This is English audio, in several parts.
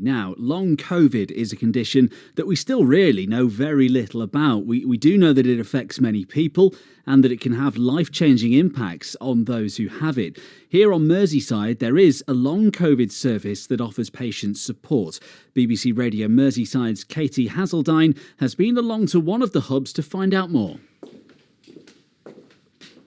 Now, long COVID is a condition that we still really know very little about. We do know that it affects many people and that it can have life-changing impacts on those who have it. Here on Merseyside, there is a long COVID service that offers patients support. BBC Radio Merseyside's Katie Hazeldine has been along to one of the hubs to find out more.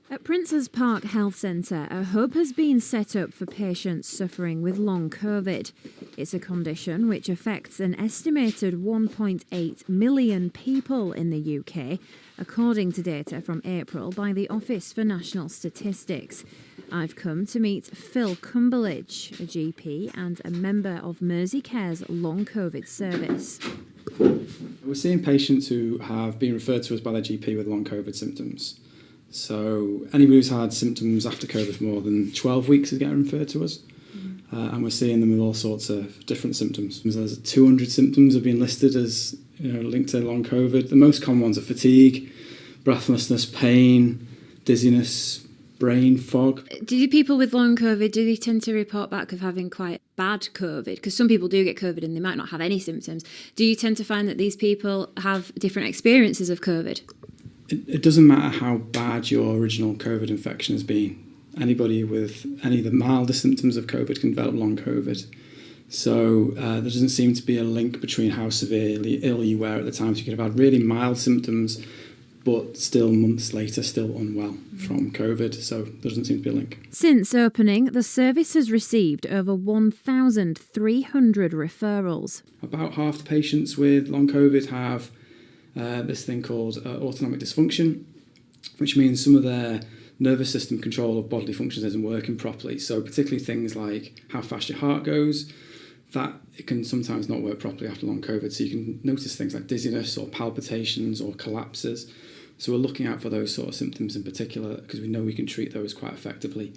At Princes Park Health Centre, a hub has been set up for patients suffering with long COVID. It's a condition which affects an estimated 1.8 million people in the UK, according to data from April by the Office for National Statistics. I've come to meet Phil Cumberlidge, a GP and a member of Merseycare's long COVID service. We're seeing patients who have been referred to us by their GP with long COVID symptoms. So anybody who's had symptoms after COVID for more than 12 weeks is getting referred to us. And we're seeing them with all sorts of different symptoms. There's 200 symptoms have been listed as linked to long COVID. The most common ones are fatigue, breathlessness, pain, dizziness, brain fog. Do people with long COVID, do they tend to report back of having quite bad COVID? Because some people do get COVID and they might not have any symptoms. Do you tend to find that these people have different experiences of COVID? It doesn't matter how bad your original COVID infection has been. Anybody with any of the milder symptoms of COVID can develop long COVID. So there doesn't seem to be a link between how severely ill you were at the time. So you could have had really mild symptoms, but still months later, still unwell from COVID. So there doesn't seem to be a link. Since opening, the service has received over 1,300 referrals. About half the patients with long COVID have this thing called autonomic dysfunction, which means some of their nervous system control of bodily functions isn't working properly. So particularly things like how fast your heart goes, that it can sometimes not work properly after long COVID. So you can notice things like dizziness or palpitations or collapses. So we're looking out for those sort of symptoms in particular because we know we can treat those quite effectively.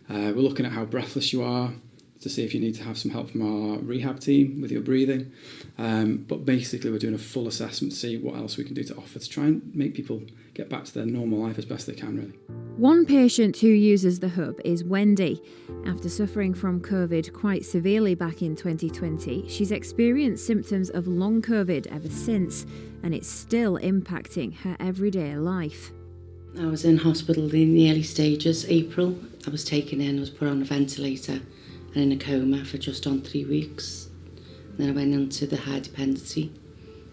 We're looking at how breathless you are, to see if you need to have some help from our rehab team with your breathing. But basically we're doing a full assessment to see what else we can do to offer to try and make people get back to their normal life as best they can, really. One patient who uses the hub is Wendy. After suffering from COVID quite severely back in 2020, she's experienced symptoms of long COVID ever since, and it's still impacting her everyday life. I was in hospital in the early stages. April, I was taken in, I was put on a ventilator and in a coma for just on 3 weeks. Then I went into the high dependency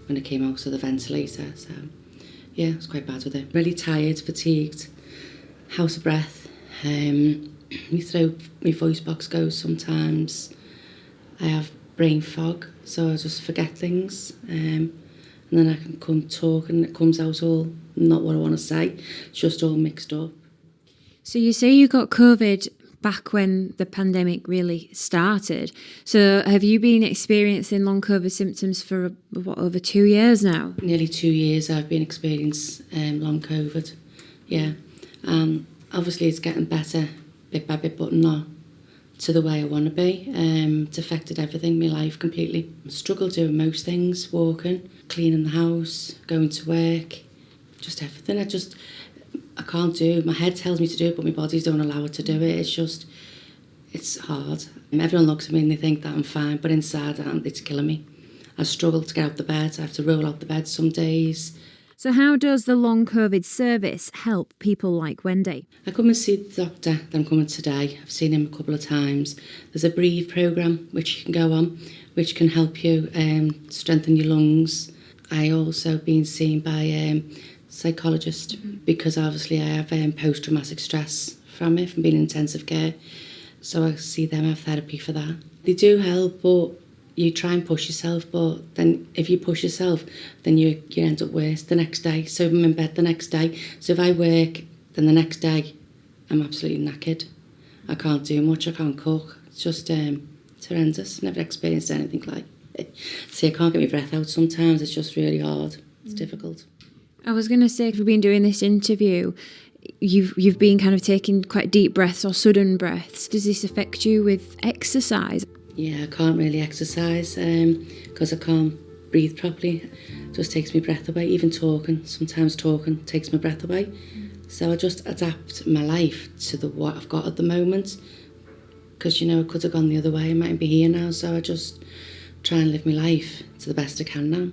when I came out of the ventilator. So, yeah, I was quite bad with it. Really tired, fatigued, house of breath. My throat, my voice box goes sometimes. I have brain fog, so I just forget things. And then I can come talk and it comes out all not what I want to say. It's just all mixed up. So you say you got COVID back when the pandemic really started. So have you been experiencing long COVID symptoms for, over 2 years now? Nearly 2 years I've been experiencing long COVID, yeah. Obviously it's getting better bit by bit, but not to the way I want to be. It's affected everything, my life completely. I struggle doing most things, walking, cleaning the house, going to work, just everything. I can't do. My head tells me to do it, but my body don't allow it to do it. It's hard. Everyone looks at me and they think that I'm fine, but inside it's killing me. I struggle to get out the bed. I have to roll out the bed some days. So how does the long COVID service help people like Wendy? I come and see the doctor that I'm coming today. I've seen him a couple of times. There's a Breathe programme which you can go on, which can help you strengthen your lungs. I also been seen by psychologist because obviously I have post-traumatic stress from it, from being in intensive care. So I see them, have therapy for that. They do help, but you try and push yourself, but then if you push yourself, then you end up worse the next day. So I'm in bed the next day. So if I work, then the next day I'm absolutely knackered. I can't do much, I can't cook. It's just it's horrendous. Never experienced anything like it. See, I can't get my breath out sometimes. It's just really hard. It's difficult. I was going to say, if we've been doing this interview, you've been kind of taking quite deep breaths or sudden breaths. Does this affect you with exercise? Yeah, I can't really exercise because I can't breathe properly. It just takes my breath away. Even sometimes talking takes my breath away. So I just adapt my life to what I've got at the moment because, it could have gone the other way. I mightn't be here now, so I just try and live my life to the best I can now.